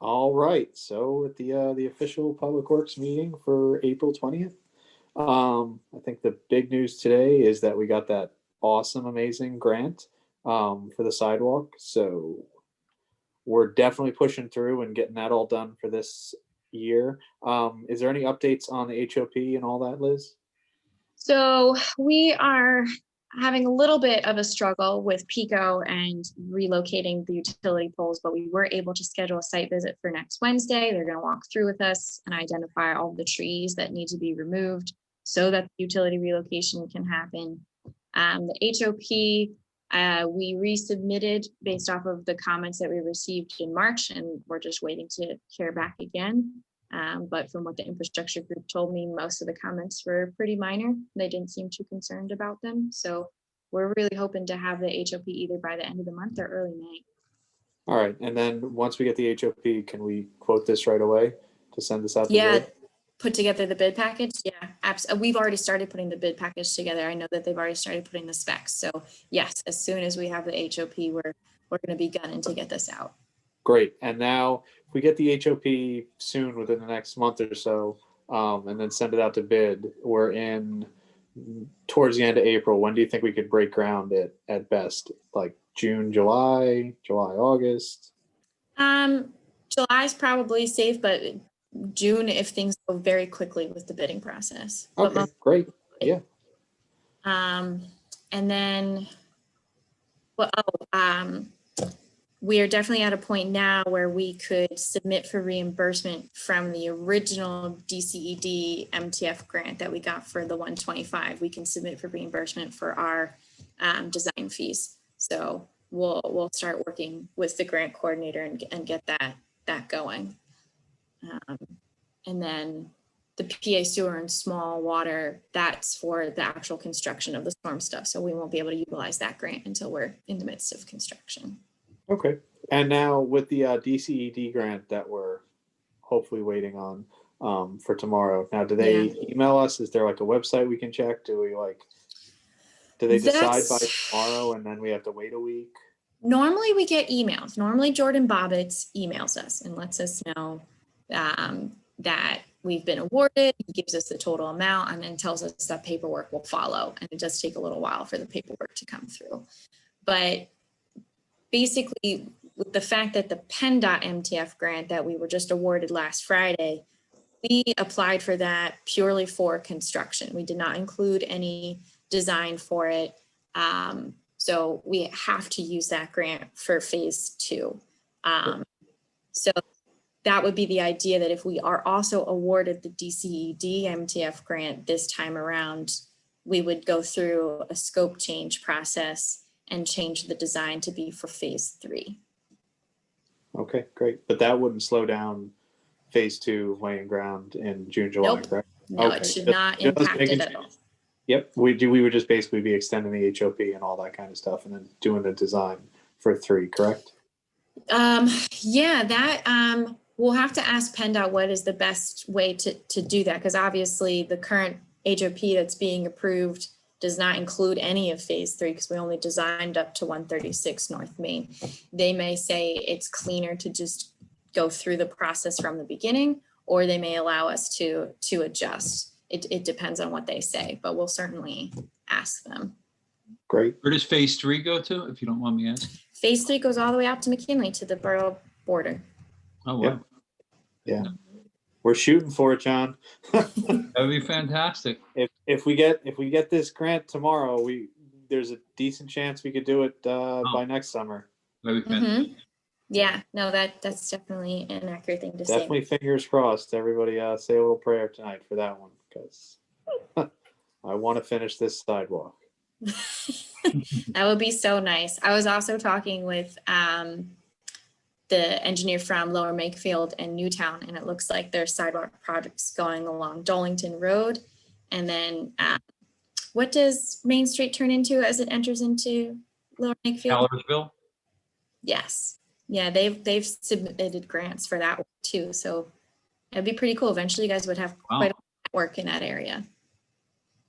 All right, so at the official Public Works meeting for April 20th, I think the big news today is that we got that awesome, amazing grant for the sidewalk. So we're definitely pushing through and getting that all done for this year. Is there any updates on the HOP and all that, Liz? So we are having a little bit of a struggle with Pico and relocating the utility poles, but we were able to schedule a site visit for next Wednesday. They're going to walk through with us and identify all the trees that need to be removed so that the utility relocation can happen. The HOP, we resubmitted based off of the comments that we received in March, and we're just waiting to hear back again. But from what the infrastructure group told me, most of the comments were pretty minor. They didn't seem too concerned about them. So we're really hoping to have the HOP either by the end of the month or early May. All right, and then once we get the HOP, can we quote this right away to send this out to Yeah, bid? put together the bid package. Yeah, absolutely. We've already started putting the bid package together. I know that they've already started putting the specs. So yes, as soon as we have the HOP, we're going to be gunning to get this out. Great. And now if we get the HOP soon within the next month or so, and then send it out to bid, we're in towards the end of April. When do you think we could break ground at best? Like June, July, August? July is probably safe, but June if things go very quickly with the bidding process. Okay, great. Yeah. And then, well, we are definitely at a point now where we could submit for reimbursement from the original DCED MTF grant that we got for the 125. We can submit for reimbursement for our design fees. So we'll start working with the grant coordinator and get that going. And then the PA sewer and small water, that's for the actual construction of the storm stuff. So we won't be able to utilize that grant until we're in the midst of construction. Okay. And now with the DCED grant that we're hopefully waiting on for tomorrow. Now, do they email us? Is there like a website we can check? Do they decide by tomorrow and then we have to wait a week? Normally we get emails. Normally Jordan Bobbitts emails us and lets us know that we've been awarded. He gives us the total amount and then tells us that paperwork will follow. And it does take a little while for the paperwork to come through. But basically, with the fact that the PennDOT MTF grant that we were just awarded last Friday, we applied for that purely for construction. We did not include any design for it. So we have to use that grant for phase 2. So that would be the idea that if we are also awarded the DCED MTF grant this time around, we would go through a scope change process and change the design to be for phase 3. Okay, great. But that wouldn't slow down phase 2 laying ground in June, July, Nope. correct? No, Okay. it should not impact it at all. Yep, we would just basically be extending the HOP and all that kind of stuff and then doing the design for 3, correct? Yeah, that we'll have to ask PennDOT what is the best way to do that, because obviously the current HOP that's being approved does not include any of phase 3 because we only designed up to 136 North Main. They may say it's cleaner to just go through the process from the beginning, or they may allow us to adjust. It depends on what they say, but we'll certainly ask them. Great. Where does phase 3 go to, if you don't mind me asking? Phase 3 goes all the way out to McKinley to the borough border. Oh, wow. Yeah. We're shooting for it, John. That would be fantastic. If we get this grant tomorrow, there's a decent chance we could do it by next summer. That'd be fantastic. Yeah, no, that's definitely an accurate thing to say. Definitely fingers crossed. Everybody say a little prayer tonight for that one, because I want to finish this sidewalk. That would be so nice. I was also talking with the engineer from Lower Makefield and Newtown, and it looks like their sidewalk project's going along Dolington Road. And then what does Main Street turn into as it enters into Lower Makefield? Callersville? Yes. Yeah, they've submitted grants for that one too. So it'd be pretty cool. Eventually you guys would have quite a network in that area.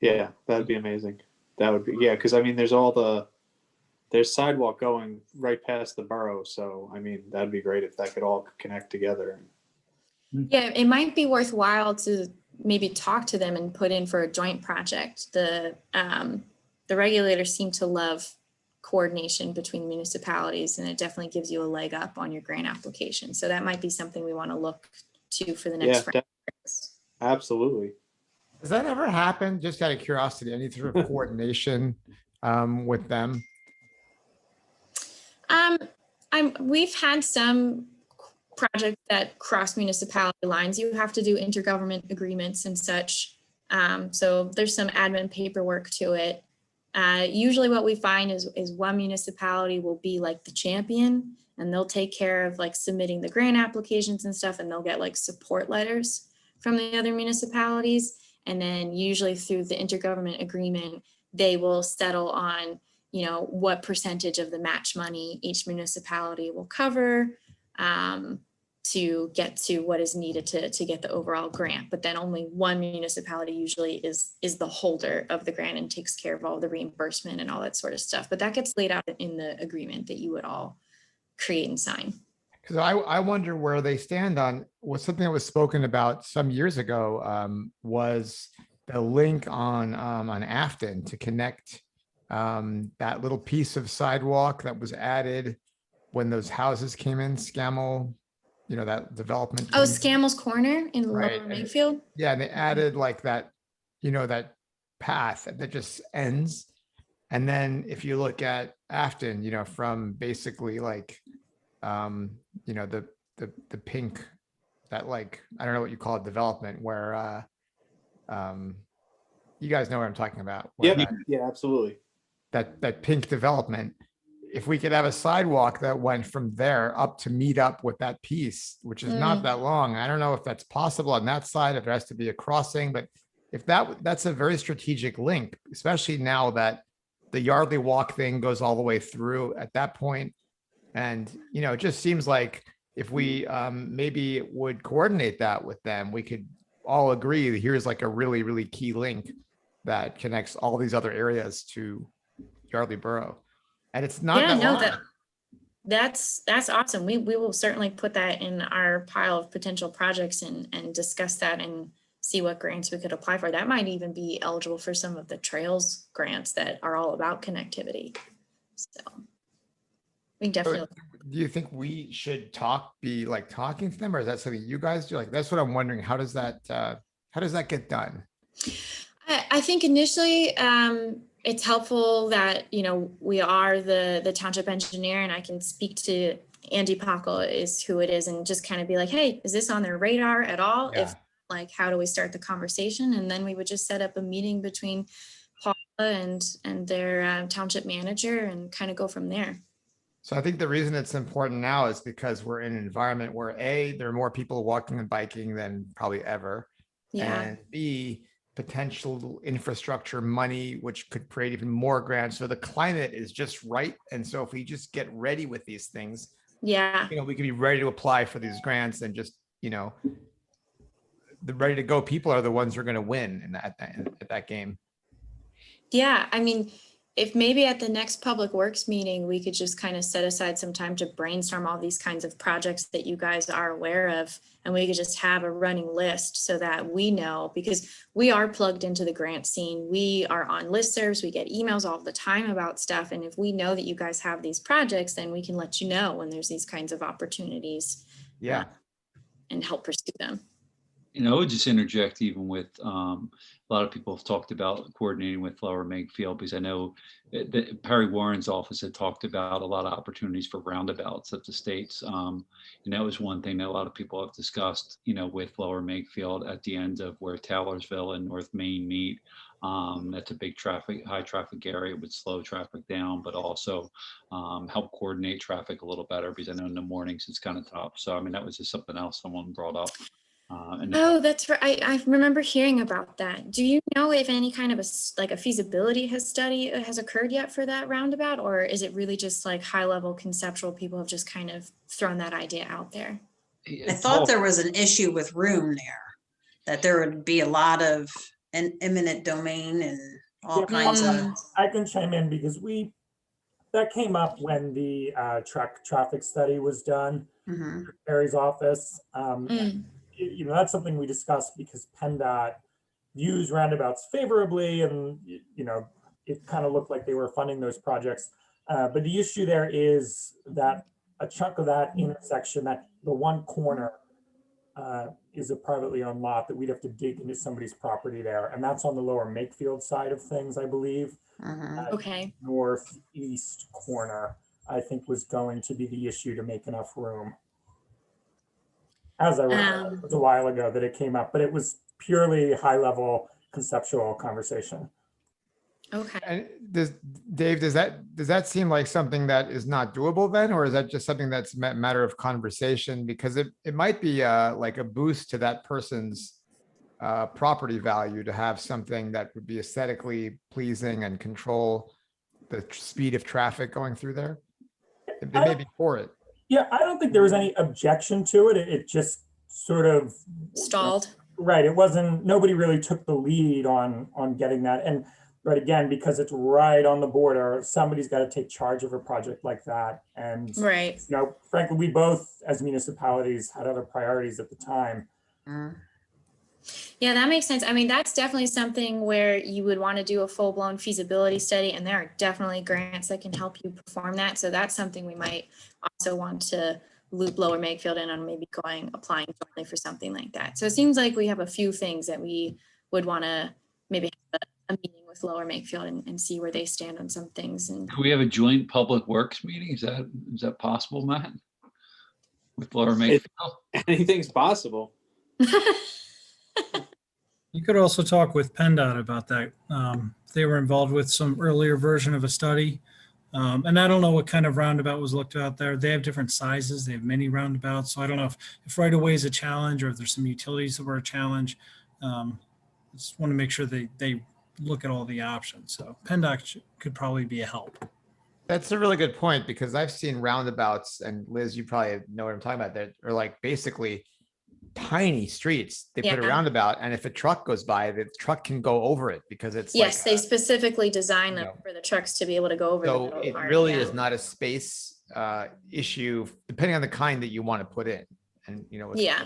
Yeah, that'd be amazing. That would be, yeah, because I mean there's there's sidewalk going right past the borough. So, I mean, that'd be great if that could all connect together. Yeah, it might be worthwhile to maybe talk to them and put in for a joint project. The regulators seem to love coordination between municipalities, and it definitely gives you a leg up on your grant application. So that might be something we want to look to for the Yeah, next round. absolutely. Does that ever happen? Just out of curiosity, any sort of coordination with them? We've had some projects that cross municipality lines. You have to do intergovernment agreements and such. So there's some admin paperwork to it. Usually what we find is one municipality will be like the champion, and they'll take care of like submitting the grant applications and stuff, and they'll get like support letters from the other municipalities. And then usually through the intergovernment agreement, they will settle on, you know, what percentage of the match money each municipality will cover to get to what is needed to get the overall grant. But then only one municipality usually is the holder of the grant and takes care of all the reimbursement and all that sort of stuff. But that gets laid out in the agreement that you would all create and sign. Because I wonder where they stand on was something that was spoken about some years ago, was the link on Afton to connect that little piece of sidewalk that was added when those houses came in, Scammell, you know, that development. Oh, came in. Scammell's Corner in Right, Lower and- Mayfield. Yeah, and they added like that, you know, that path that just ends. And then if you look at Afton, you know, from basically like, you know, the pink, that like, I don't know what you call it, development where, you guys know what I'm talking about. where Yep. Yeah, absolutely. that pink development, if we could have a sidewalk that went from there up to meet up with that piece, which is not that long. I don't know if that's possible on that side, if there has to be a crossing, but if that's a very strategic link, especially now that the Yardley Walk thing goes all the way through at that point. And, you know, it just seems like if we maybe would coordinate that with them, we could all agree that here's like a really, really key link that connects all these other areas to Yardley Borough. And it's not Yeah, that no, long. that's awesome. We will certainly put that in our pile of potential projects and discuss that and see what grants we could apply for. That might even be eligible for some of the trails grants that are all about connectivity. So we definitely. Do you think we should be like talking to them, or is that something you guys do? Like, that's what I'm wondering. How does that get done? I think initially it's helpful that, you know, we are the township engineer, and I can speak to Andy Pockel is who it is, and just kind of be like, hey, is this on their radar at all? Yeah. If like, how do we start the conversation? And then we would just set up a meeting between Paula and their township manager and kind of go from there. So I think the reason it's important now is because we're in an environment where there are more people walking and biking than probably ever. Yeah. And B, potential infrastructure money, which could create even more grants. So the climate is just right. And so if we just get ready with these things, Yeah. you know, we can be ready to apply for these grants, and just, you know, the ready to go people are the ones who are going to win at that game. Yeah. I mean, if maybe at the next Public Works meeting, we could just kind of set aside some time to brainstorm all these kinds of projects that you guys are aware of, and we could just have a running list so that we know, because we are plugged into the grant scene. We are on listservs, we get emails all the time about stuff. And if we know that you guys have these projects, then we can let you know when there's these kinds of opportunities. Yeah. And help pursue them. And I would just interject even with a lot of people have talked about coordinating with Lower Makefield, because I know that Perry Warren's office had talked about a lot of opportunities for roundabouts at the states. And that was one thing that a lot of people have discussed, you know, with Lower Makefield at the end of where Taylorsville and North Main meet. That's a big high traffic area, would slow traffic down, but also help coordinate traffic a little better, because I know in the mornings it's kind of tough. So, I mean, that was just something else someone brought up. Oh, that's right. I remember hearing about that. Do you know if any kind of a feasibility has occurred yet for that roundabout, or is it really just like high level conceptual? People have just kind of thrown that idea out there. I thought there was an issue with room there, that there would be a lot of an eminent domain and all Yeah, kinds of. I can chime in because that came up when the truck traffic study was done, Mhm. Perry's office. Mm, That's something we discussed because PennDOT views roundabouts favorably, and it kind of looked like they were funding those projects. But the issue there is that a chunk of that intersection, that the one corner, is a privately owned lot that we'd have to dig into somebody's property there, and that's on the lower Makefield side of things, I believe. Mhm. okay. Northeast corner, I think, was going to be the issue to make enough room. As I recall, it was a while ago that it came up, but it was purely high level conceptual conversation. Okay. And does, Dave, does that seem like something that is not doable then, or is that just something that's a matter of conversation? Because it might be like a boost to that person's property value to have something that would be aesthetically pleasing and control the speed of traffic going through there. They may be for it. Yeah, I don't think there was any objection to it. It just sort of Stalled. right. It wasn't, nobody really took the lead on getting that. And right, again, because it's right on the border, somebody's got to take charge of a project like that. And Right. frankly, we both as municipalities had other priorities at the time. Mhm. Yeah, that makes sense. I mean, that's definitely something where you would want to do a full-blown feasibility study, and there are definitely grants that can help you perform that. So that's something we might also want to loop Lower Makefield in on, maybe applying jointly for something like that. So it seems like we have a few things that we would want to maybe have a meeting with Lower Makefield and see where they stand on some things. And Could we have a joint public works meeting? Is that possible, Matt? With Lower Makefield? Anything's possible. You could also talk with PennDOT about that. They were involved with some earlier version of a study. And I don't know what kind of roundabout was looked at there. They have different sizes. They have many roundabouts. So I don't know if right of way is a challenge or if there's some utilities that were a challenge. I just want to make sure they look at all the options. So PennDOT could probably be a help. That's a really good point, because I've seen roundabouts, and Liz, you probably know what I'm talking about, that are like basically tiny streets. They put a Yeah. roundabout, and if a truck goes by, the truck can go over it because it's yes, like, they specifically designed them know. for the trucks to be able to go over. the so middle it part, really yeah. is not a space issue, depending on the kind that you want to put in. And it's- Yeah,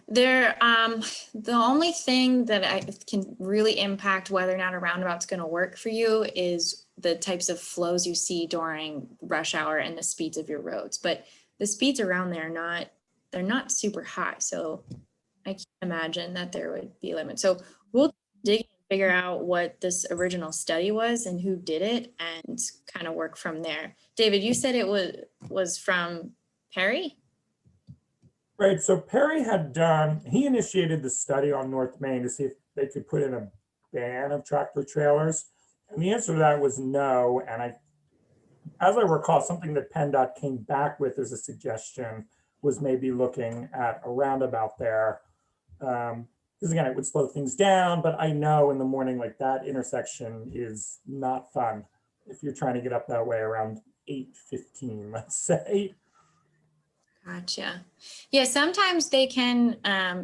the only thing that I can really impact whether or not a roundabout's going to work for you is the types of flows you see during rush hour and the speeds of your roads. But the speeds around there they're not super high, so I can't imagine that there would be a limit. So we'll dig and figure out what this original study was and who did it, and kind of work from there. David, you said it was from Perry? Right, so Perry he initiated the study on North Main to see if they could put in a ban of tractor trailers. And the answer to that was no. And as I recall, something that PennDOT came back with as a suggestion was maybe looking at a roundabout there. Because again, it would slow things down, but I know in the morning, like that intersection is not fun if you're trying to get up that way around 8:15, let's say. Gotcha. Yeah, sometimes they can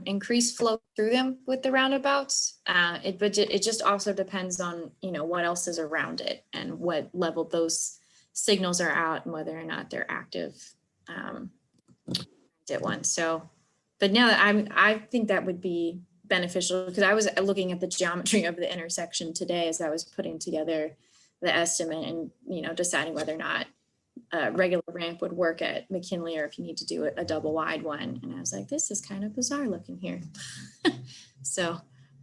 increase flow through them with the roundabouts. But it just also depends on, what else is around it and what level those signals are out and whether or not they're active at once. So, but no, I think that would be beneficial, because I was looking at the geometry of the intersection today as I was putting together the estimate and, deciding whether or not a regular ramp would work at McKinley or if you need to do a double wide one. And I was like, this is kind of bizarre looking here. So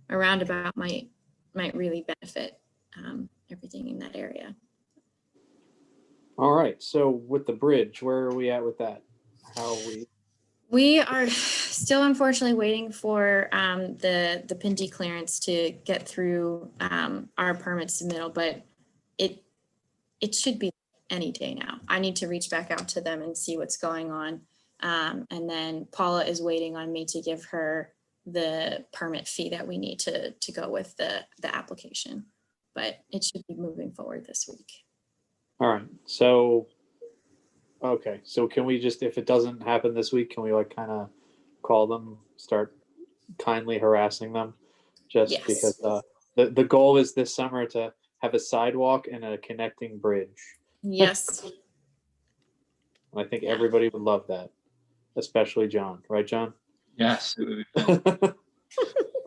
a roundabout might really benefit everything in that area. All right. So with the bridge, where are we at with that? How are we? We are still unfortunately waiting for the PIND clearance to get through our permit submittal, but it should be any day now. I need to reach back out to them and see what's going on. And then Paula is waiting on me to give her the permit fee that we need to go with the application, but it should be moving forward this week. All right. So, okay. So can we just, if it doesn't happen this week, can we kind of call them, start kindly harassing them? Just Yes. because the goal is this summer to have a sidewalk and a connecting bridge. Yes. I think everybody would love that, especially John, right, John? Yes, it would be fun.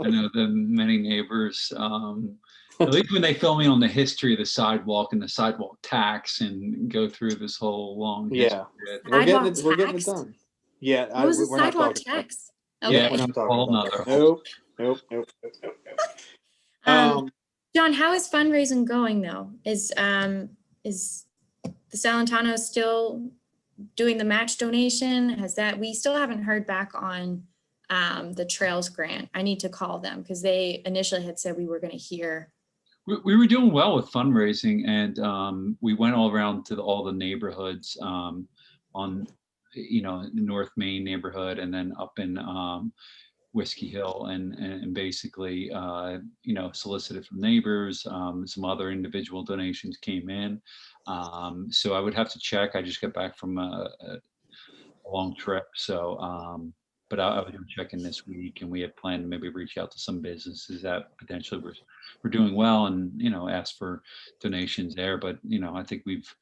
I know the many neighbors, at least when they fill me on the history of the sidewalk and the sidewalk tax and go through this whole long history. Yeah, I think- we're getting it Sidewalk done. Yeah, What was the we're not sidewalk talking about. tax? Yeah, Okay. we're not talking Whole about nother- that. Nope, nope, nope, nope, nope, nope. John, how is fundraising going though? Is the Salentano still doing the match donation? We still haven't heard back on the Trails grant. I need to call them because they initially had said we were going to hear. We were doing well with fundraising, and we went all around to all the neighborhoods on, the North Main neighborhood, and then up in Whiskey Hill, and basically, solicited from neighbors. Some other individual donations came in. So I would have to check. I just got back from a long trip, so. But I was checking this week, and we had planned to maybe reach out to some businesses that potentially were doing well, and ask for donations there. But I think we've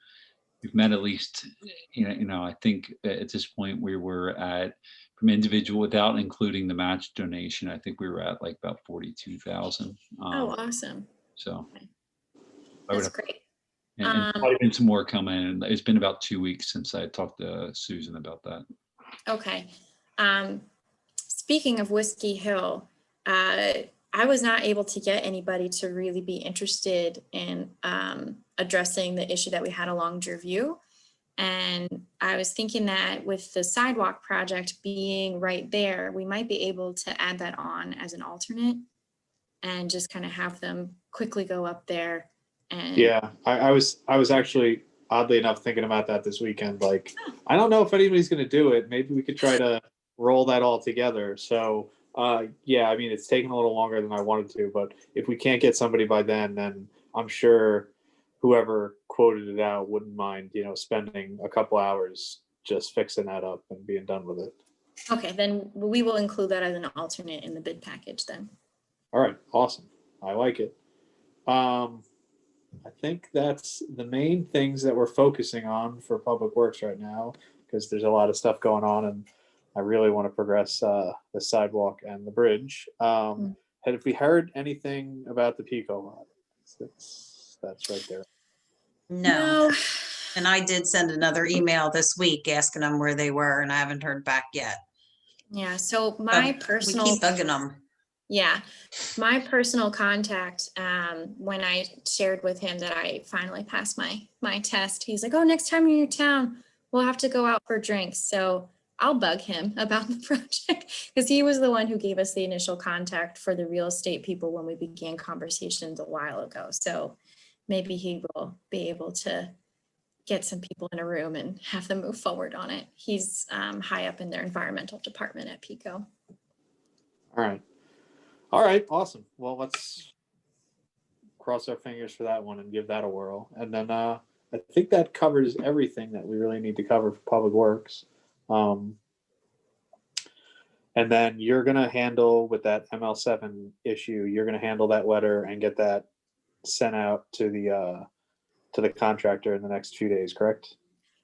met at least. I think at this point we were at, from individual without including the match donation, I think we were at like about 42,000. Oh, awesome. So Okay. I would That's have, great. and probably been some more coming in. It's been about 2 weeks since I talked to Susan about that. Okay. Speaking of Whiskey Hill, I was not able to get anybody to really be interested in addressing the issue that we had along Jerview. And I was thinking that with the sidewalk project being right there, we might be able to add that on as an alternate and just kind of have them quickly go up there. And Yeah, I was actually oddly enough thinking about that this weekend. Like, I don't know if anybody's going to do it. Maybe we could try to roll that all together. So, yeah, I mean, it's taken a little longer than I wanted to, but if we can't get somebody by then I'm sure whoever quoted it out wouldn't mind, spending a couple hours just fixing that up and being done with it. okay, then we will include that as an alternate in the bid package then. All right, awesome. I like it. I think that's the main things that we're focusing on for Public Works right now, because there's a lot of stuff going on, and I really want to progress the sidewalk and the bridge. Have we heard anything about the Pico lot? That's right there. No. And I did send another email this week asking them where they were, and I haven't heard back yet. Yeah, so But my we personal. keep bugging them. Yeah, my personal contact, when I shared with him that I finally passed my test, he's like, oh, next time you're in town, we'll have to go out for drinks. So I'll bug him about the project because he was the one who gave us the initial contact for the real estate people when we began conversations a while ago. So maybe he will be able to get some people in a room and have them move forward on it. He's high up in their environmental department at Pico. All right, awesome. Well, let's cross our fingers for that one and give that a whirl. And then I think that covers everything that we really need to cover for Public Works. And then you're going to handle with that ML7 issue, you're going to handle that letter and get that sent out to the contractor in the next few days, correct?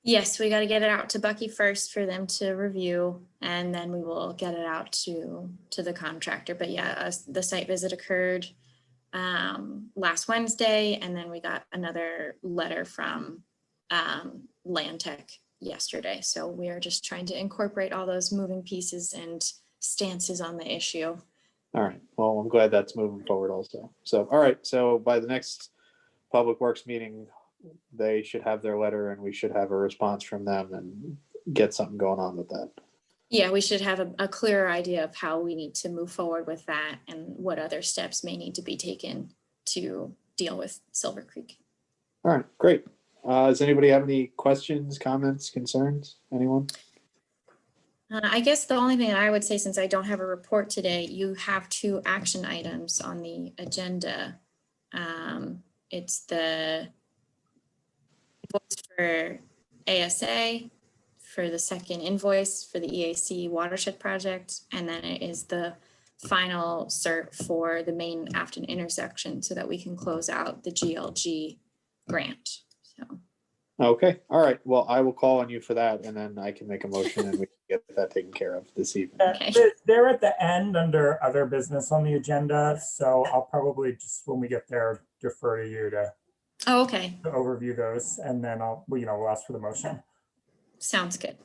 Yes, we got to get it out to Bucky first for them to review, and then we will get it out to the contractor. But yeah, the site visit occurred last Wednesday, and then we got another letter from Land Tech yesterday. So we are just trying to incorporate all those moving pieces and stances on the issue. All right. Well, I'm glad that's moving forward also. So, all right. So by the next Public Works meeting, they should have their letter and we should have a response from them and get something going on with that. Yeah, we should have a clearer idea of how we need to move forward with that and what other steps may need to be taken to deal with Silver Creek. All right, great. Does anybody have any questions, comments, concerns? Anyone? I guess the only thing that I would say, since I don't have a report today, you have 2 action items on the agenda. It's the invoice for ASA for the second invoice for the EAC watershed project, and then it is the final cert for the main Afton intersection so that we can close out the GLG grant. So Okay, all right. Well, I will call on you for that, and then I can make a motion and we can get that taken care of this evening. Okay. They're at the end under other business on the agenda, so I'll probably just, when we get there, defer to you to Oh, okay. overview those, and then we'll ask for the motion. Sounds good.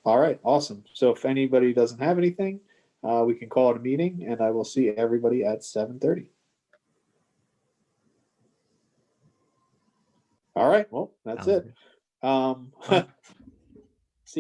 All right, awesome. So if anybody doesn't have anything, we can call it a meeting, and I will see everybody at 7:30. All right, well, that's Sounds it.